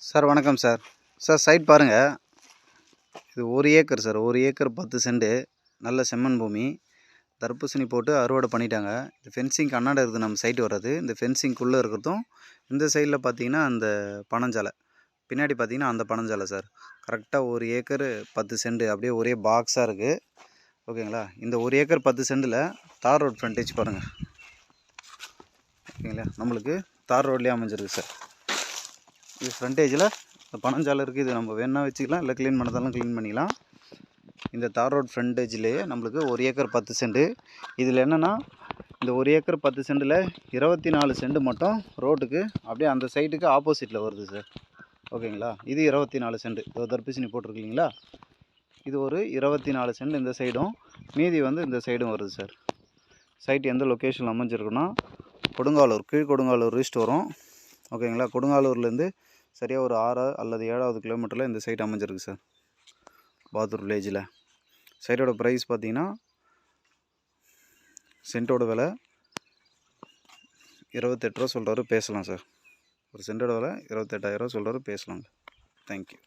Sir வணக்கம் sir. Sir side பாருங்கள். இது 1 ஏக்கர் சார். 1 acre 10 send. நல்ல செம்மண் பூமி. தர்பூசணி போட்டு அறுவடை பண்ணிட்டாங்க. இந்த ஃபென்சிங்க்கு அண்ணாண்ட இருக்குது நம்ம சைட்டு வர்றது. இந்த ஃபென்சிங்குள்ளே இருக்கிறதும் இந்த சைடில் பார்த்தீங்கன்னா அந்த பனஞ்சாலை, பின்னாடி பார்த்தீங்கன்னா அந்த பனஞ்சாலை சார். கரெக்டாக 1 ஏக்கர் 10 சென்ட் அப்படியே ஒரே பாக்ஸாக இருக்குது. ஓகேங்களா? இந்த 1 ஏக்கர் 10 சென்டில் தார் ரோட் ஃப்ரண்டேஜ் பாருங்கள். ஓகேங்களா? நம்மளுக்கு தார் ரோட்லேயே அமைஞ்சிருக்கு சார். இது ஃப்ரண்டேஜில் இந்த பனஞ்சாலை இருக்குது. இது நம்ம வேணா வச்சுக்கலாம், இல்லை க்ளீன் பண்ணதாலும் க்ளீன் பண்ணிக்கலாம். இந்த தார் ரோட் ஃப்ரண்டேஜ்லேயே நம்மளுக்கு 1 ஏக்கர் 10 சென்ட். இதில் என்னென்னா இந்த 1 ஏக்கர் 10 சென்டில் 24 சென்ட் மட்டும் ரோட்டுக்கு அப்படியே அந்த சைட்டுக்கு ஆப்போசிட்டில் வருது சார். ஓகேங்களா? இது 24 சென்ட். தர்பூசணி போட்டிருக்கீங்களா? இது ஒரு 24 சென்ட் இந்த சைடும், மீதி வந்து இந்த சைடும் வருது சார். சைட் எந்த லொக்கேஷனில் அமைஞ்சிருக்குன்னா கொடுங்காலூர், கீழ் கொடுங்காலூர் ரீஸ்ட் வரும். ஓகேங்களா? கொடுங்காலூர்லேருந்து சரியாக ஒரு 6 அல்லது 7வது கிலோமீட்டரில் இந்த சைட் அமைஞ்சிருக்கு சார். பாத்தூர் வில்லேஜில். சைட்டோட ப்ரைஸ் பார்த்தீங்கன்னா சென்ட்டோட விலை 28 ரூபா சொல்கிறாரு, பேசலாம் சார். ஒரு சென்ட்டோட விலை 28,000 சொல்கிறாரு, பேசலாங்க. தேங்க்யூ.